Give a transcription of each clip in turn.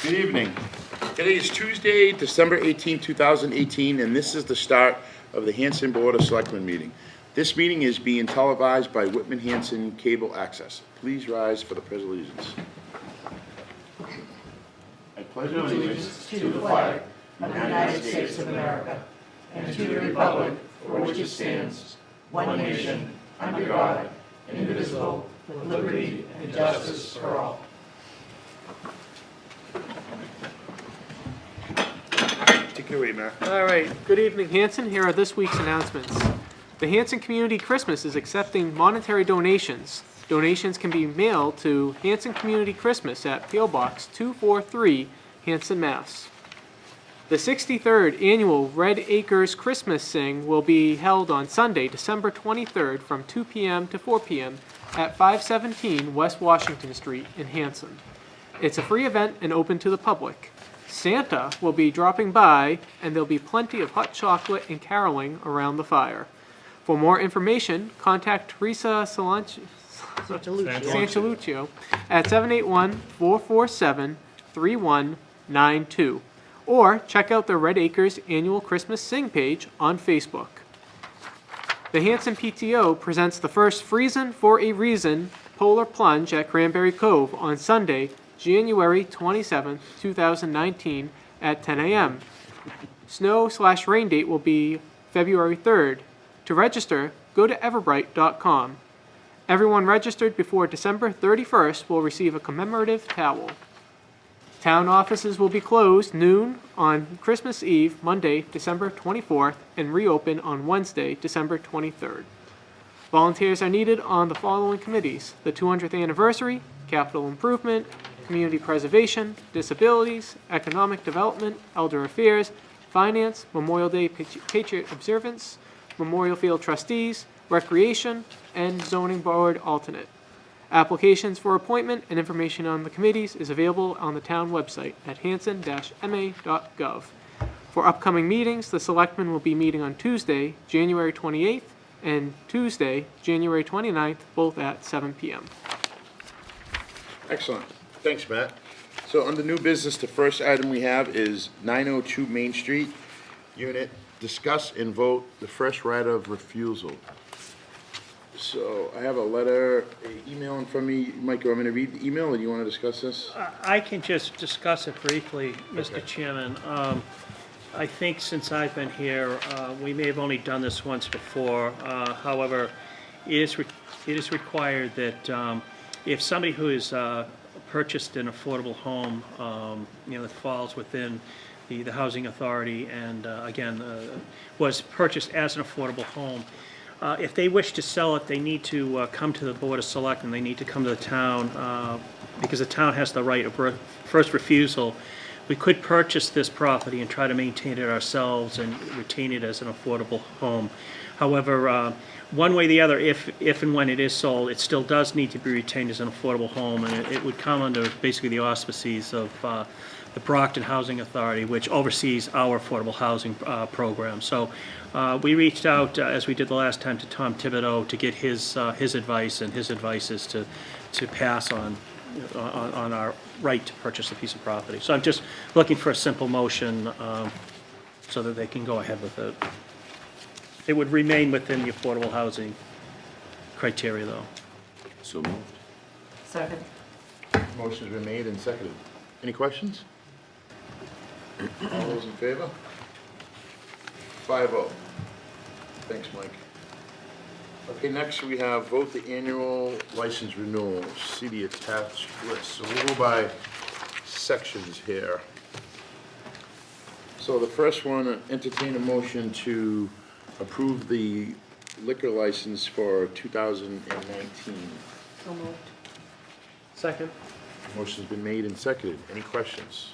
Good evening. Today is Tuesday, December 18, 2018, and this is the start of the Hanson Board of Selectmen meeting. This meeting is being televised by Whitman Hanson Cable Access. Please rise for the Pledge of Allegiance. I pledge allegiance to the flag of the United States of America and to the republic for which it stands, one nation, under God, indivisible, with liberty and justice for all. Take it away, Matt. All right, good evening, Hanson. Here are this week's announcements. The Hanson Community Christmas is accepting monetary donations. Donations can be mailed to Hanson Community Christmas at P.O. Box 243, Hanson, Mass. The 63rd Annual Red Acres Christmas Sing will be held on Sunday, December 23rd from 2 p.m. to 4 p.m. at 517 West Washington Street in Hanson. It's a free event and open to the public. Santa will be dropping by, and there'll be plenty of hot chocolate and caroling around the fire. For more information, contact Teresa Sanchaluccio at 781-447-3192, or check out the Red Acres Annual Christmas Sing page on Facebook. The Hanson PTO presents the first Freezin' for a Reason Polar Plunge at Cranberry Cove on Sunday, January 27, 2019 at 10 a.m. Snow/rain date will be February 3rd. To register, go to everbright.com. Everyone registered before December 31st will receive a commemorative towel. Town offices will be closed noon on Christmas Eve, Monday, December 24th, and reopen on Wednesday, December 23rd. Volunteers are needed on the following committees: the 200th anniversary, capital improvement, community preservation, disabilities, economic development, elder affairs, finance, Memorial Day Patriot observance, Memorial Field trustees, recreation, and zoning board alternate. Applications for appointment and information on the committees is available on the town website at hanson-ma.gov. For upcoming meetings, the selectmen will be meeting on Tuesday, January 28th, and Tuesday, January 29th, both at 7 p.m. Excellent. Thanks, Matt. So under new business, the first item we have is 902 Main Street, unit, discuss and vote the first right of refusal. So I have a letter, an email in front of me. Mike, you want me to read the email, or do you want to discuss this? I can just discuss it briefly, Mr. Okay. Chairman. I think since I've been here, we may have only done this once before. However, it is required that if somebody who is purchased an affordable home, that falls within the housing authority and was purchased as an affordable home, if they wish to sell it, they need to come to the Board of Selectmen. They need to come to the town because the town has the right of first refusal. We could purchase this property and try to maintain it ourselves and retain it as an affordable home. However, one way or the other, if and when it is sold, it still does need to be retained as an affordable home, and it would come under basically the auspices of the Brockton Housing Authority, which oversees our affordable housing program. So we reached out, as we did the last time, to Tom Thibodeau to get his advice, and his advice is to pass on our right to purchase a piece of property. So I'm just looking for a simple motion so that they can go ahead with it. It would remain within the affordable housing criteria, though. So moved. Second. Motion's been made and seconded. Any questions? All those in favor? 5-0. Thanks, Mike. Okay, next we have vote the annual license renewal. See the attached list. So we'll go by sections here. So the first one, entertain a motion to approve the liquor license for 2019. So moved. Second. Motion's been made and seconded. Any questions?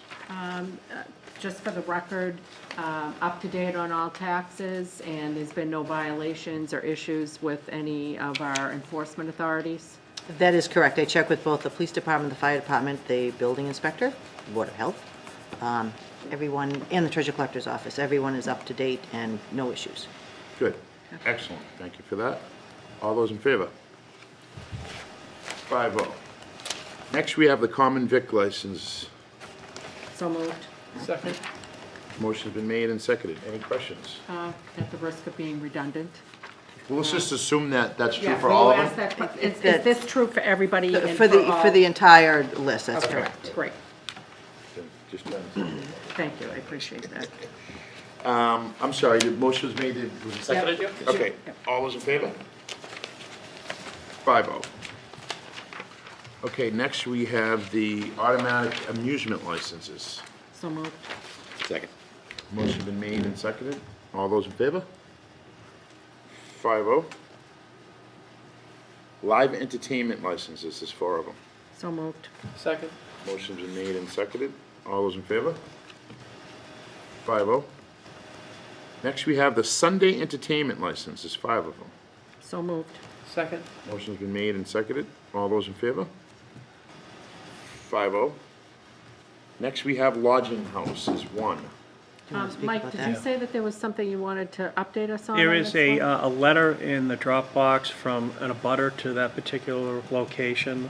Just for the record, up to date on all taxes, and there's been no violations or issues with any of our enforcement authorities? That is correct. I checked with both the police department, the fire department, the building inspector, Board of Health, everyone, and the treasure collector's office. Everyone is up to date and no issues. Good. Excellent. Thank you for that. All those in favor? 5-0. Next, we have the common vic license. So moved. Second. Motion's been made and seconded. Any questions? At the risk of being redundant. Well, let's just assume that that's true Yeah, for will all you of ask them. that que- Is That- this true for everybody and For the, all? for the entire list, that's Okay, correct. great. Just trying to- Thank you, I appreciate that. I'm sorry, the motion was made, was it seconded? Yep. Okay, all those in favor? 5-0. Okay, next we have the automatic amusement licenses. So moved. Second. Motion been made and seconded. All those in favor? 5-0. Live entertainment licenses, there's 4 of them. So moved. Second. Motion's been made and seconded. All those in favor? 5-0. Next, we have the Sunday entertainment license, there's 5 of them. So moved. Second. Motion's been made and seconded. All those in favor? 5-0. Next, we have lodging house is 1. you wanna speak Mike, about did you that? say that there was something you wanted to update us on? There on is this one? a letter in the Dropbox from an abutter to that particular location,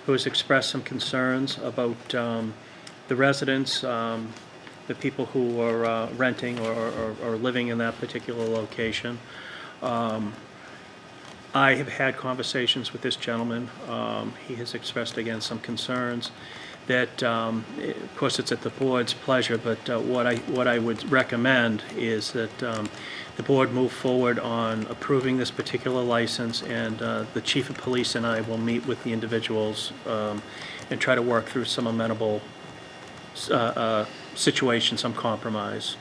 who has expressed some concerns about the residents, the people who are renting or living in that particular location. I have had conversations with this gentleman. He has expressed, again, some concerns that, of course, it's at the board's pleasure, but what I would recommend is that the board move forward on approving this particular license, and the chief of police and I will meet with the individuals and try to work through some amenable situation, some compromise.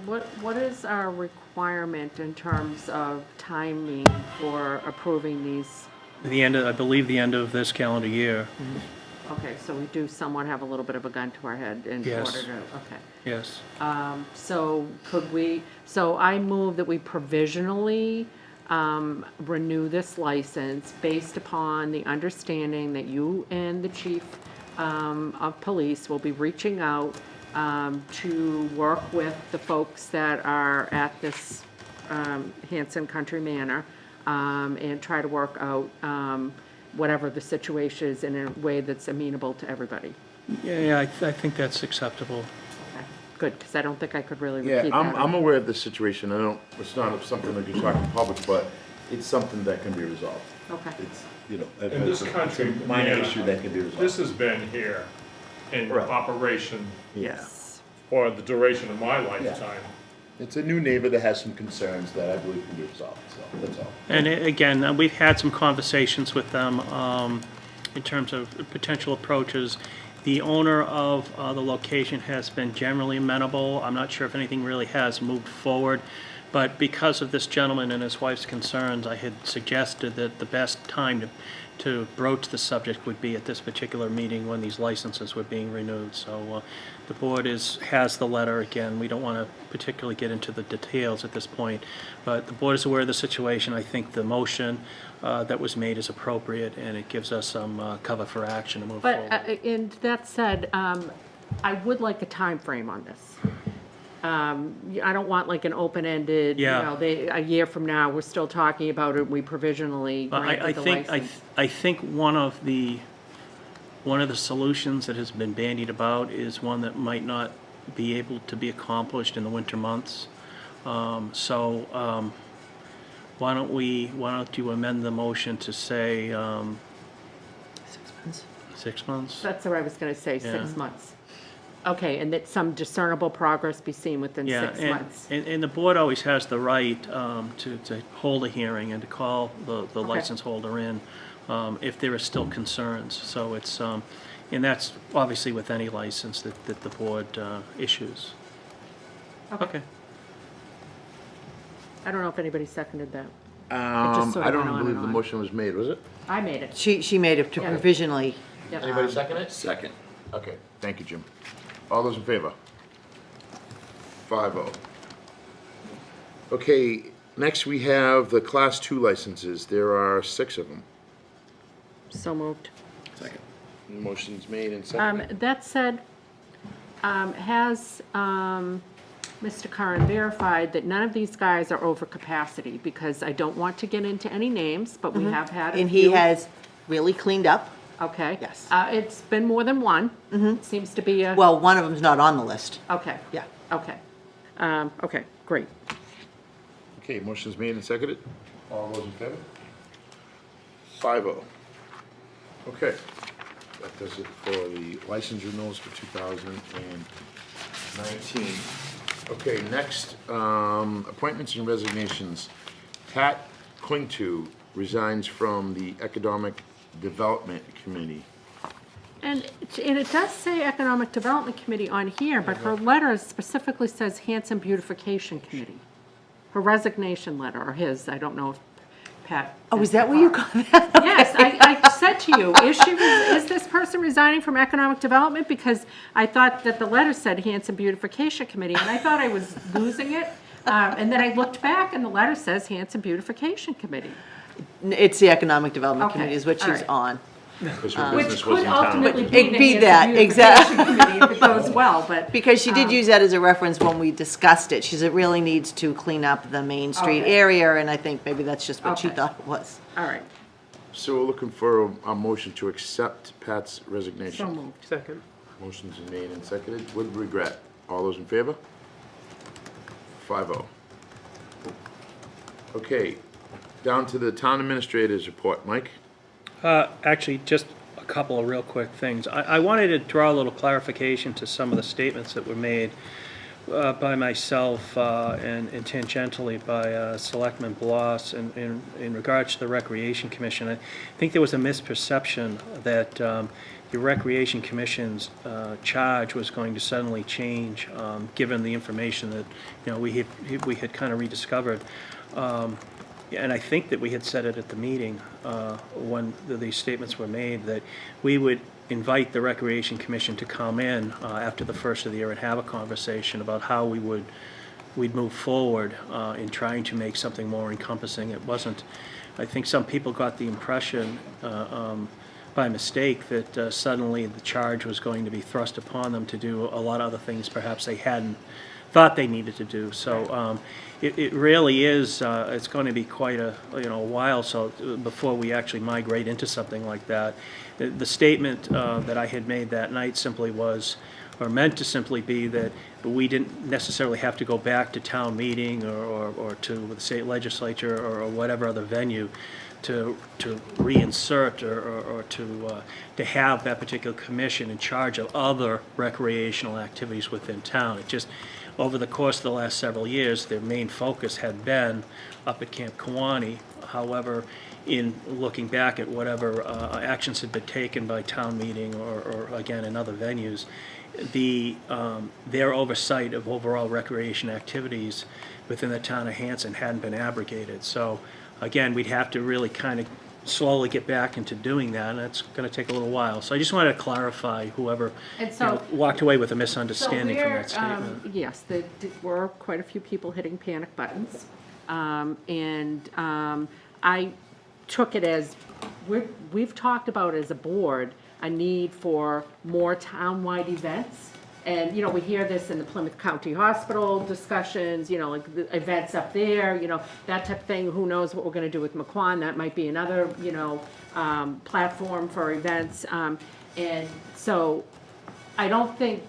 What is our requirement in terms of timing for approving these? I believe the end of this calendar year, Okay, so we do somewhat have a little bit of a gun to our head in Yes. order to, okay. yes. So I move that we provisionally renew this license based upon the understanding that you and the chief of police will be reaching out to work with the folks that are at this Hanson Country Manor and try to work out whatever the situation is in a way that's amenable to everybody. Yeah, I think that's acceptable. Okay, good, because I don't think I could really Yeah, repeat that. I'm aware of the situation. It's not something that you talk in public, but it's something that can be resolved. Okay. It's, you know, In this it's country, a minor yeah, issue that can be resolved. This has been here in Right. operation Yeah. for the duration of my lifetime. It's a new neighbor that has some concerns that I believe can be resolved, so that's all. And again, we've had some conversations with them in terms of potential approaches. The owner of the location has been generally amenable. I'm not sure if anything really has moved forward, but because of this gentleman and his wife's concerns, I had suggested that the best time to broach the subject would be at this particular meeting when these licenses were being renewed. So the board has the letter. Again, we don't want to particularly get into the details at this point, but the board is aware of the situation. I think the motion that was made is appropriate, and it gives us some cover for action to move But, forward. and that said, I would like a time frame on this. I don't want like an open-ended, you Yeah. know, a year from now, we're still talking about it, we provisionally But I granted the think, license. I think one of the solutions that has been bandied about is one that might not be able to be accomplished in the winter months. So why don't you amend the motion to say 6 months. 6 months? That's what I was gonna say, 6 Yeah. months. Okay, and that some discernible progress be seen within Yeah, 6 and, months. and the board always has the right to hold a hearing and to call the license holder in if there are still concerns. So it's, and that's obviously with any license that the board issues. Okay. I don't know if anybody seconded that. sort I of went don't on believe and the on. motion was made, was it? I made it. She made it to Yeah. provisionally. Yep. Anybody second it? Second. Okay, thank you, Jim. All those in favor? 5-0. Okay, next we have the Class 2 licenses. There are 6 of them. So moved. Second. Motion's made and seconded. That said, has Mr. Curran verified that none of these guys are over capacity? Because I don't want to get into any names, but we have had a And he few. has really cleaned up. Okay. Yes. It's been more than one. Seems to be a, Well, one of them's not on the list. okay, Yeah. okay. Okay, great. Okay, motion's made and seconded. All those in favor? 5-0. Okay, that does it for the license renewals for 2019. Okay, next, appointments and resignations. Pat Quintu resigns from the Economic Development Committee. And it does say Economic Development Committee on here, but her letter specifically says Hanson Beautification Committee. Her resignation letter, or his, I don't know if Pat. Oh, is that where you got that? Yes, I said to you, is this person resigning from Economic Development? Because I thought that the letter said Hanson Beautification Committee, and I thought I was losing it. And then I looked back, and the letter says Hanson Beautification Committee. It's the Economic Development Okay, Committee is what all she's right. on. Because her Which business was could in town. ultimately It'd be be the that, Hanson Beautification Committee if it goes well, but. Because she did use that as a reference when we discussed it. She said it really needs to clean up the Main Street Okay. area, and I think maybe that's just what she Okay. thought it was. All right, So we're looking for a motion to accept Pat's resignation. so moved. Second. Motion's been made and seconded with regret. All those in favor? 5-0. Okay, down to the town administrator's report. Mike? Actually, just a couple of real quick things. I wanted to draw a little clarification to some of the statements that were made by myself and tangentially by Selectman Bloss in regards to the Recreation Commission. I think there was a misperception that the Recreation Commission's charge was going to suddenly change, given the information that, you know, we had kind of rediscovered. And I think that we had said it at the meeting when these statements were made, that we would invite the Recreation Commission to come in after the first of the year and have a conversation about how we'd move forward in trying to make something more encompassing. It wasn't, I think some people got the impression by mistake that suddenly the charge was going to be thrust upon them to do a lot of other things perhaps they hadn't thought they needed to do. So it really is, it's going to be quite a while before we actually migrate into something like that. The statement that I had made that night simply was, or meant to simply be, that we didn't necessarily have to go back to town meeting or to the state legislature or whatever other venue to reinsert or to have that particular commission in charge of other recreational activities within town. It just, over the course of the last several years, their main focus had been up at Camp Kewanee. However, in looking back at whatever actions had been taken by town meeting or again in other venues, their oversight of overall recreation activities within the town of Hanson hadn't been abrogated. So again, we'd have to really kind of slowly get back into doing that, and that's going to take a little while. So I just wanted to clarify whoever And so- walked away with a misunderstanding So from we're, that statement. yes, there were quite a few people hitting panic buttons. I took it as, we've talked about as a board, a need for more town-wide events. And, you know, we hear this in the Plymouth County Hospital discussions, you know, like the events up there, you know, that type of thing. Who knows what we're gonna do with McQuon? That might be another, you know, platform for events. And so I don't think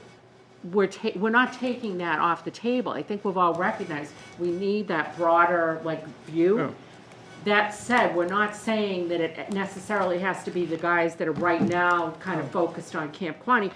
we're not taking that off the table. I think we've all recognized we need that broader, like, view. That said, we're not saying that it necessarily has to be the guys that are right now kind of focused on Camp Kewanee.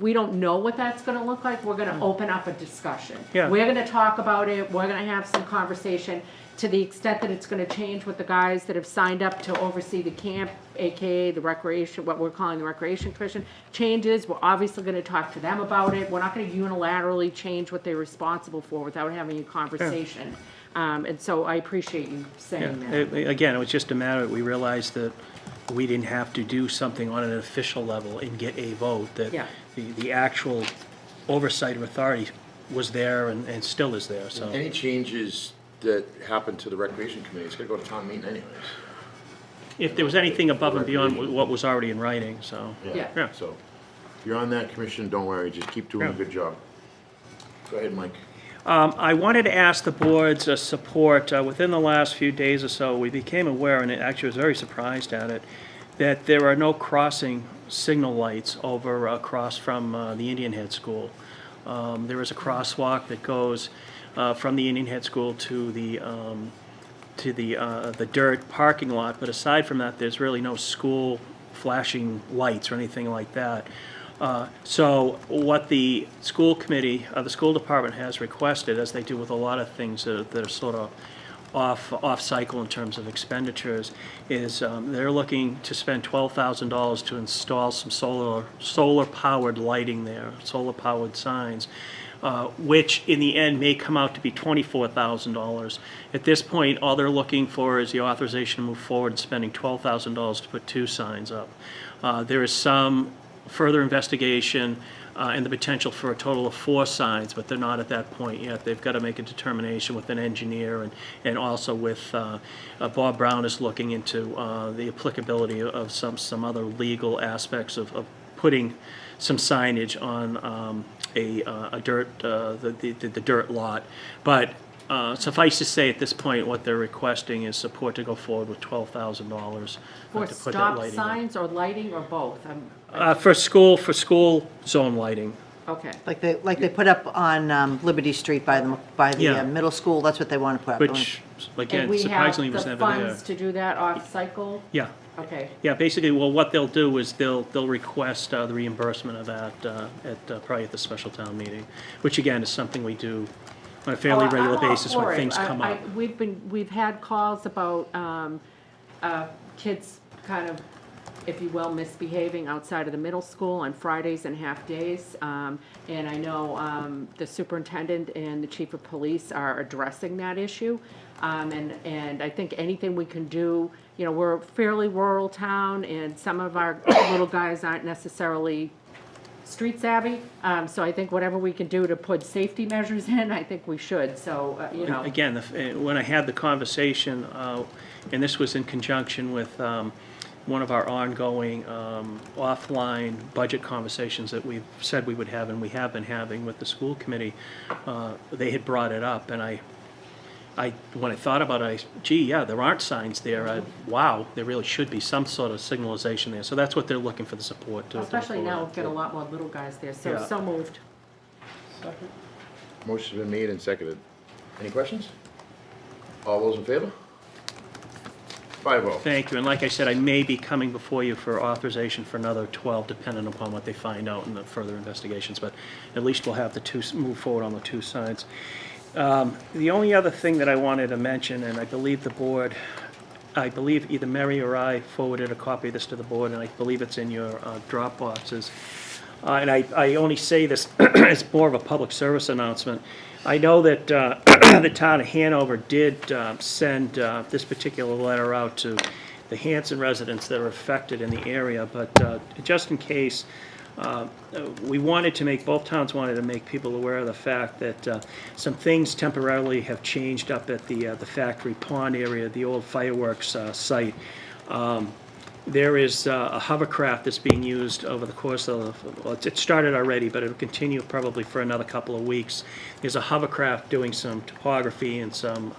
We don't know what that's gonna look like. We're gonna open up a discussion. Yeah. We're gonna talk about it. We're gonna have some conversation. To the extent that it's gonna change with the guys that have signed up to oversee the camp, AKA the recreation, what we're calling the Recreation Commission, changes, we're obviously gonna talk to them about it. We're not gonna unilaterally change what they're responsible for without having a conversation. And so I appreciate you saying that. Again, it was just a matter that we realized that we didn't have to do something on an official level and get a vote, that Yeah. the actual oversight of authority was there and still is there, so. Any changes that happen to the Recreation Committee, it's gonna go to town meeting anyways. If there was anything above and beyond what was already in writing, so. Yeah. Yeah. So, if you're on that commission, don't worry, just keep doing a Yeah. good job. Go ahead, Mike. I wanted to ask the board's support. Within the last few days or so, we became aware, and actually was very surprised at it, that there are no crossing signal lights over across from the Indian Head School. There is a crosswalk that goes from the Indian Head School to the dirt parking lot, but aside from that, there's really no school flashing lights or anything like that. So what the school committee, the school department has requested, as they do with a lot of things that are sort of off cycle in terms of expenditures, is they're looking to spend $12,000 to install some solar powered lighting there, solar powered signs, which in the end may come out to be $24,000. At this point, all they're looking for is the authorization to move forward and spending $12,000 to put 2 signs up. There is some further investigation and the potential for a total of 4 signs, but they're not at that point yet. They've got to make a determination with an engineer, and also with Bob Brown is looking into the applicability of some other legal aspects of putting some signage on a dirt, the dirt lot. But suffice to say, at this point, what they're requesting is support to go forward with $12,000 For to put that stop lighting in. signs or lighting or both? For school zone lighting. Okay. Like they put up on Liberty Street by the Yeah. middle school, that's what they want to put up. Which, And again, we have surprisingly was the never there. funds to do that off-cycle? Yeah, Okay. yeah, basically, well, what they'll do is they'll request the reimbursement of that probably at the special town meeting, which again is something we do on a fairly Oh, regular I'm all basis for when it. things come up. We've had calls about kids kind of, if you will, misbehaving outside of the middle school on Fridays and half-days. And I know the superintendent and the chief of police are addressing that issue. And I think anything we can do, we're a fairly rural town, and some of our little guys aren't necessarily street savvy. So I think whatever we can do to put safety measures in, I think we should, so, Again, when I had the conversation, and this was in conjunction with one of our ongoing offline budget conversations that we've said we would have, and we have been having with the school committee, they had brought it up, and when I thought about it, yeah, there aren't signs there. Wow, there really should be some sort of signalization there. So that's what they're looking for the support to. especially now we've got a lot more little guys there, Yeah. so moved. Motion's been made and seconded. Any questions? All those in favor? 5-0. Thank you, and like I said, I may be coming before you for authorization for another 12, depending upon what they find out in the further investigations, but at least we'll have move forward on the 2 signs. The only other thing that I wanted to mention, and I believe either Mary or I forwarded a copy of this to the board, and I believe it's in your drop boxes. And I only say this as more of a public service announcement. I know that the town of Hanover did send this particular letter out to the Hanson residents that are affected in the area, but just in case, both towns wanted to make people aware of the fact that some things temporarily have changed up at the Factory Pond area, the old fireworks site. There is a hovercraft that's being used over the course of, it started already, but it'll continue probably for another couple of weeks. There's a hovercraft doing some topography and some,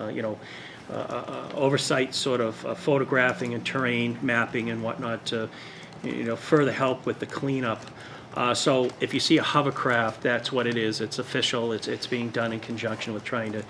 oversight sort of photographing and terrain mapping and whatnot to, further help with the cleanup. So if you see a hovercraft, that's what it is. It's official. It's being done in conjunction with trying to,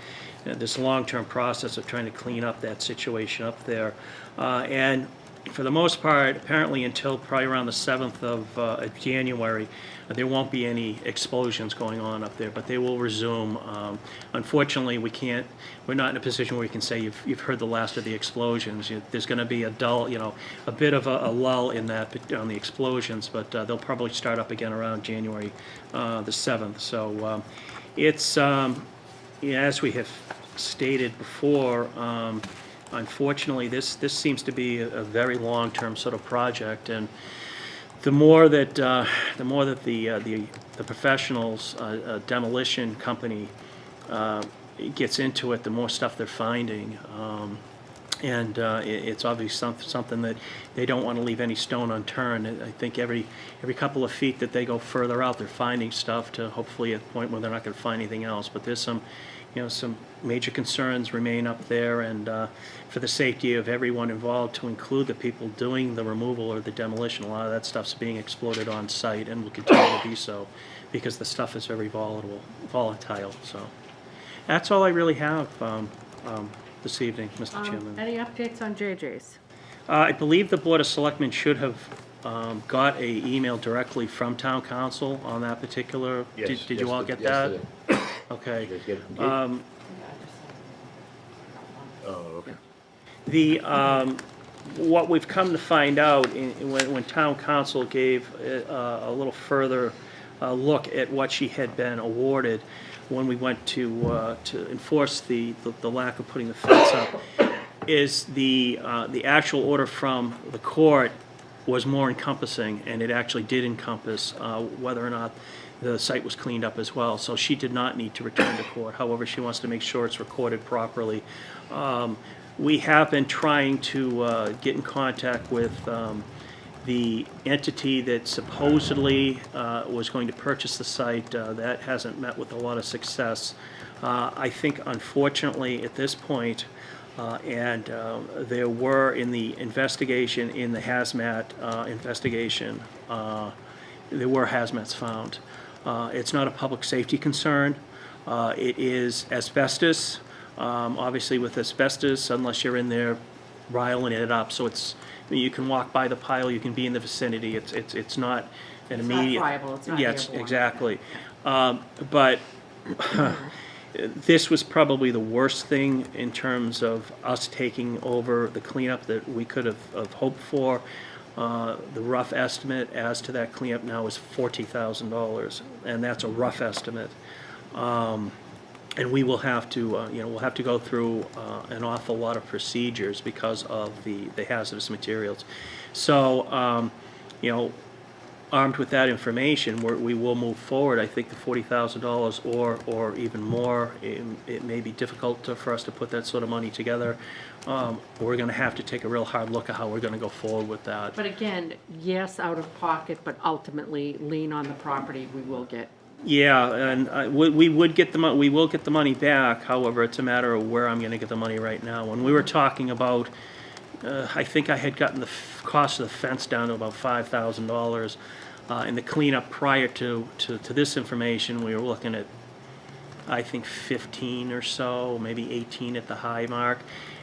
this long-term process of trying to clean up that situation up there. And for the most part, apparently until probably around the 7th of January, there won't be any explosions going on up there, but they will resume. Unfortunately, we're not in a position where we can say you've heard the last of the explosions. There's going to be a bit of a lull in that on the explosions, but they'll probably start up again around January the 7th. So it's, as we have stated before, unfortunately, this seems to be a very long-term sort of project, and the more that the professionals, demolition company, gets into it, the more stuff they're finding, and it's obviously something that they don't want to leave any stone unturned. I think every couple of feet that they go further out, they're finding stuff to hopefully at the point where they're not going to find anything else. But there's some some major concerns remain up there, and for the safety of everyone involved, to include the people doing the removal or the demolition. A lot of that stuff's being exploded on site and will continue to be so, because the stuff is very volatile, so. That's all I really have this evening, Mr. Chairman. Any updates on JJ's? I believe the Board of Selectmen should have got a email directly from Town Council on that particular. Yes, Did you all get that? Okay. You guys get it from Kate? Oh, okay. The, what we've come to find out, when Town Council gave a little further look at what she had been awarded, when we went to enforce the lack of putting the fence up, is the actual order from the court was more encompassing, and it actually did encompass whether or not the site was cleaned up as well. So she did not need to return to court. However, she wants to make sure it's recorded properly. We have been trying to get in contact with the entity that supposedly was going to purchase the site. That hasn't met with a lot of success. I think, unfortunately, at this point, and there were in the investigation, in the hazmat investigation, there were hazmats found. It's not a public safety concern. It is asbestos. Obviously, with asbestos, unless you're in there riling it up, so it's, I mean, you can walk by the pile, you can be in the vicinity. It's not an immediate. It's not friable, it's not Yes, airborne. exactly. But this was probably the worst thing in terms of us taking over the cleanup that we could have hoped for. The rough estimate as to that cleanup now is $40,000, and that's a rough estimate. And we will have to, we'll have to go through an awful lot of procedures because of the hazardous materials. So, armed with that information, we will move forward. I think the $40,000 or even more, it may be difficult for us to put that sort of money together. We're going to have to take a real hard look at how we're going to go forward with that. But again, yes, out of pocket, but ultimately lien on the property we will get. Yeah, and we would get the we will get the money back. However, it's a matter of where I'm going to get the money right now. When we were talking about, I think I had gotten the cost of the fence down to about $5,000. And the cleanup prior to this information, we were looking at, I think, 15 or so, maybe 18 at the high mark.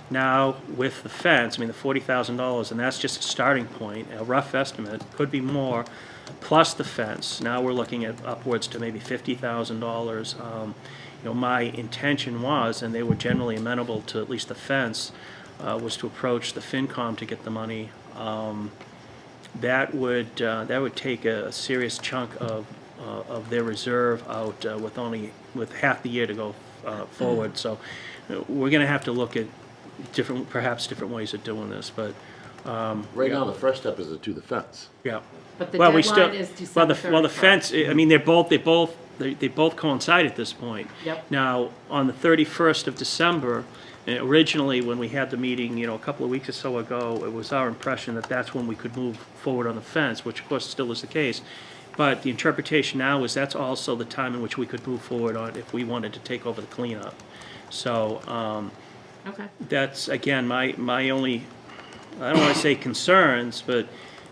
Now, with the fence, I mean, the $40,000, and that's just a starting point, a rough estimate, could be more, plus the fence. Now we're looking at upwards to maybe $50,000. My intention was, and they were generally amenable to at least the fence, was to approach the FinCom to get the money. That would take a serious chunk of their reserve out with half the year to go forward. So we're going to have to look at perhaps different ways of doing this. But Right now, the first step is to do the fence. yeah. But the Well, deadline is December 31st. well, the fence. I mean, they both coincide at this point. Yep. Now, on the 31st of December, originally when we had the meeting, a couple of weeks or so ago, it was our impression that that's when we could move forward on the fence, which of course still is the case. But the interpretation now is that's also the time in which we could move forward on if we wanted to take over the cleanup. So Okay. that's again my only, I don't want to say concerns, but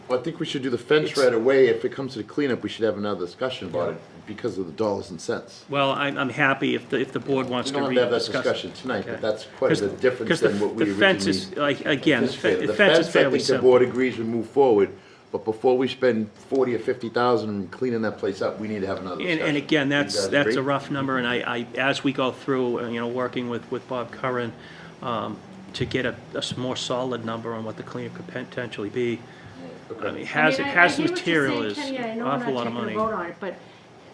Well, I think we should do the fence right away. If it comes to the cleanup, we should have another discussion about it because of the dollars and cents. well, I'm happy if the board wants We to don't have to have that rediscuss. discussion tonight, Okay. but that's quite a bit different than what we the originally fence is, like, again, the anticipated. the fence is I fairly think the simple. board agrees we move forward, but before we spend 40 or 50,000 cleaning that place up, we need to have another discussion. And again, You that's guys agree? a rough number, and I as we go through, working with Bob Curran, to get a more solid number on what the cleanup could potentially be. I mean, hazardous I hear what you're material saying, is Kenny, I an know we're awful lot not of taking money. a vote on it, but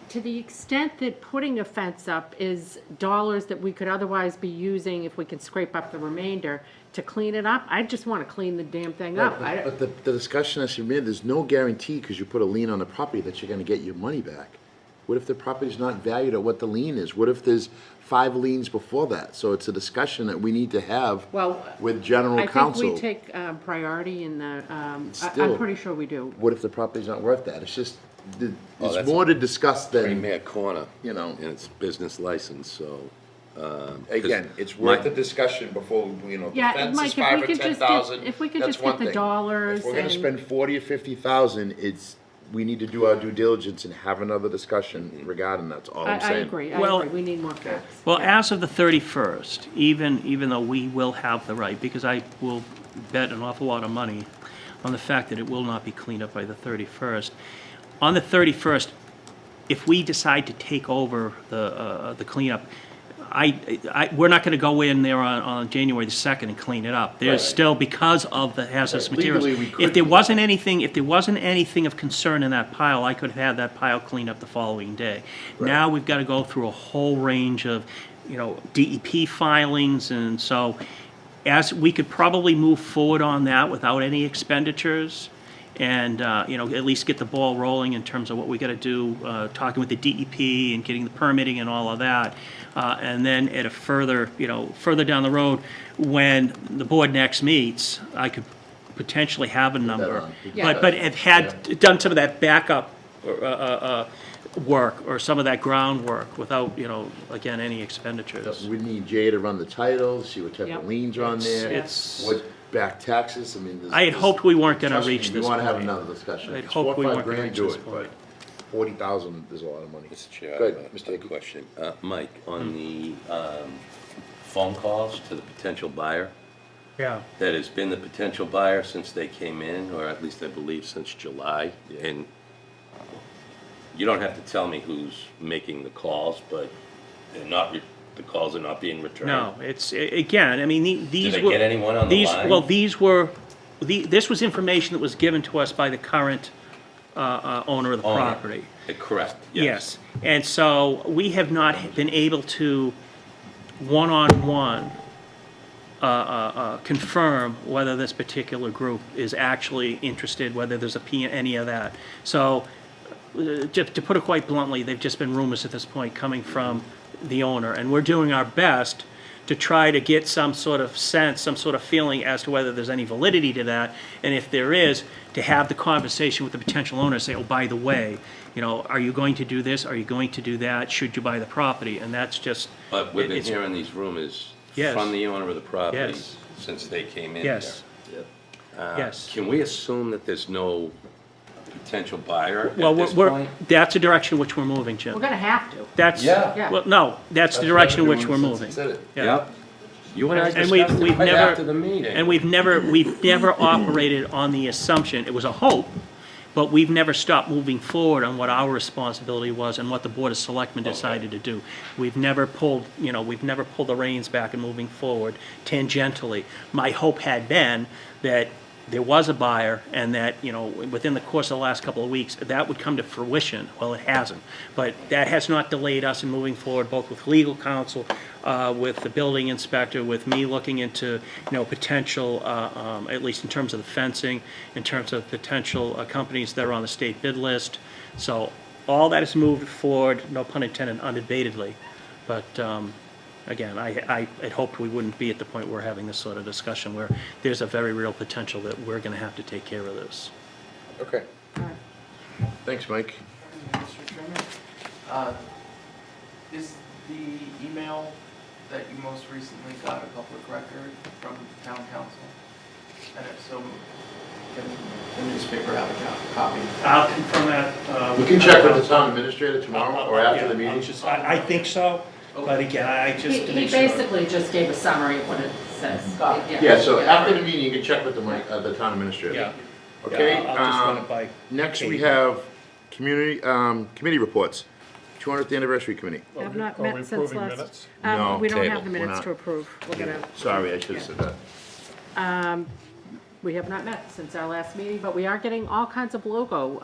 to the extent that putting a fence up is dollars that we could otherwise be using if we can scrape up the remainder to clean it up, I just want to clean the damn thing up. But the discussion that's been made, there's no guarantee because you put a lien on the property that you're gonna get your money back. What if the property's not valued at what the lien is? What if there's 5 liens before that? So it's a discussion that we need to have Well, with general I think counsel. we take priority in the, Still- I'm pretty sure we do. What if the property's not worth that? It's just, Oh, it's that's more to discuss than, Premier Corner, you know. and it's business license, so Again, it's worth a discussion before, you know, the Yeah, fence Mike, is if we 5 or could just 10,000, get, if we could that's just one get the thing. dollars If we're gonna and, spend 40 or 50,000, we need to do our due diligence and have another discussion regarding that's all I'm I saying. agree, Well- we need more facts. Well, Yeah. as of the 31st, even though we will have the right, because I will bet an awful lot of money on the fact that it will not be cleaned up by the 31st. On the 31st, if we decide to take over the cleanup, we're not gonna go in there on January the 2nd and clean it up. There's Right. still, because of the hazardous Right, materials. legally, we could If there do wasn't anything of concern in that pile, I could have had that pile cleaned up the following day. Now, we've gotta go through a whole range of, DEP filings, and so, as, we could probably move forward on that without any expenditures, and, at least get the ball rolling in terms of what we gotta do, talking with the DEP and getting the permitting and all of that. And then at a further down the road, when the board next meets, I could potentially have a number. on. Yeah. But have done some of that backup, work, or some of that groundwork without, again, any expenditures. We need Jay to run the titles, see what type Yep. of liens are on there, It's- what back taxes, I mean, I had hoped we weren't gonna trust me, reach we this wanna have point. another discussion. I'd If it's hoped we 4 or 5 weren't gonna grand, reach do this it, point. but 40,000 is a lot of money. Mr. Chair, I Good, have Mr. a Hickey. question. Mike, on the phone calls to the potential buyer, Yeah. that has been the potential buyer since they came in, or at least I believe since July, and you don't have to tell me who's making the calls, but the calls are not being returned. No, again, I mean, these Did were. they get anyone on the these- line? Well, this was information that was given to us by the current owner of the Owner. property. Correct, Yes, and so we have not been able to one-on-one confirm whether this particular group is actually interested, whether there's any of that. So, just to put it quite bluntly, they've just been rumors at this point coming from the owner, and we're doing our best to try to get some sort of sense, some sort of feeling as to whether there's any validity to that, and if there is, to have the conversation with the potential owner, say, oh, by the way, are you going to do this? Are you going to do that? Should you buy the property? And that's just. But we've been it's- hearing these rumors Yes. from the owner of the property Yes. since they came in here. Yes, yes. Can we assume that there's no potential buyer Well, at this we're, point? that's the direction in which we're moving, We're Jim. gonna have to. That's, Yeah. well, no, that's the direction in which we're moving. Yeah. Yep. You and I And we've discussed it right never, after the meeting. and we've never operated on the assumption, it was a hope, but we've never stopped moving forward on what our responsibility was and what the Board of Selectmen decided to do. We've never pulled the reins back and moving forward tangentially. My hope had been that there was a buyer and that, within the course of the last couple of weeks, that would come to fruition. Well, it hasn't. But that has not delayed us in moving forward, both with legal counsel, with the building inspector, with me looking into, potential, at least in terms of the fencing, in terms of potential companies that are on the state bid list. So all that has moved forward, no pun intended, unabatedly. But, again, I had hoped we wouldn't be at the point we're having this sort of discussion where there's a very real potential that we're gonna have to take care of this. Okay. Thanks, Mike. Mr. Chairman, is the email that you most recently got a public record from town council? And if so, can the newspaper have a copy? I'll confirm that. We can check with the town administrator tomorrow or after the Yeah, I'll meeting. just- I think so, but again, I just to He make sure. basically just gave a summary of what it says. Got it. Yeah, so after the meeting, you can check with the town administrator. Yeah. Okay, Yeah, I'll just run it by. next we Kate. have committee reports. 200th Anniversary Committee. Have not Are we met since approving last. minutes? No, We don't table. have the We're minutes not. to approve. We're gonna, Sorry, I should have said that. we have not met since our last meeting, but we are getting all kinds of logo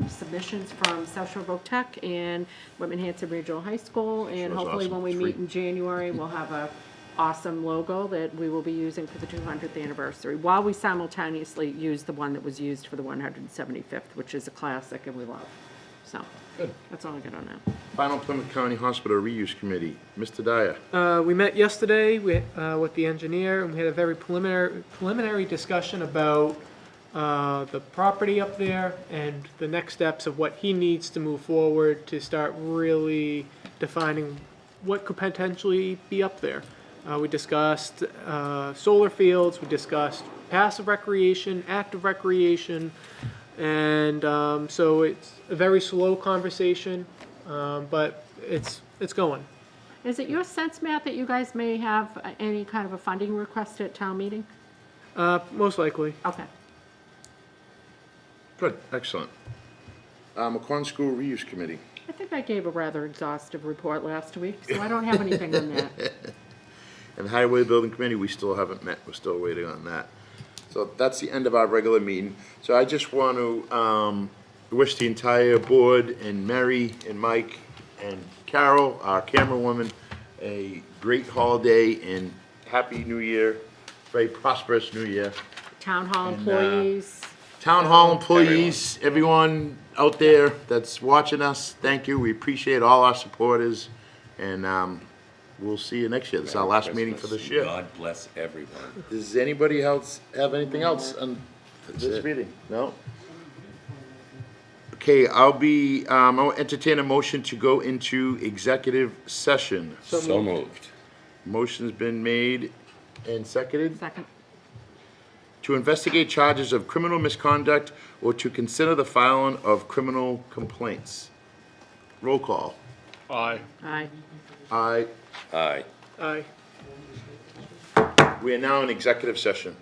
submissions from South Shore Voc Tech and Whitman Hanson Regional High School. And Sure is hopefully awesome. when we It's meet free. in January, we'll have a awesome logo that we will be using for the 200th anniversary, while we simultaneously use the one that was used for the 175th, which is a classic and we love. So, that's all I got on that. Final Plymouth County Hospital Reuse Committee. Mr. Dyer. We met yesterday with the engineer, and we had a very preliminary discussion about the property up there and the next steps of what he needs to move forward to start really defining what could potentially be up there. We discussed solar fields, we discussed passive recreation, active recreation, and so it's a very slow conversation, but it's going. Is it your sense, Matt, that you guys may have any kind of a funding request at town meeting? Most likely. Okay. Good, excellent. McQuon School Reuse Committee. I think I gave a rather exhaustive report last week, so I don't have anything on that. And Highway Building Committee, we still haven't met, we're still waiting on that. So that's the end of our regular meeting. So I just want to wish the entire board and Mary and Mike and Carol, our camerawoman, a great holiday and happy new year, very prosperous new year. Town hall And, employees, Town hall employees, everyone out there that's watching us, thank you. We appreciate all our supporters, and we'll see you next year. This is our last meeting for this year. God bless everyone. Does anybody else have anything else on this meeting? No? Okay, I'll entertain a motion to go into executive session. So moved. Motion's been made and seconded. second. To investigate charges of criminal misconduct or to consider the filing of criminal complaints. Roll call. Aye. Aye. Aye. Aye. Aye. We are now in executive session.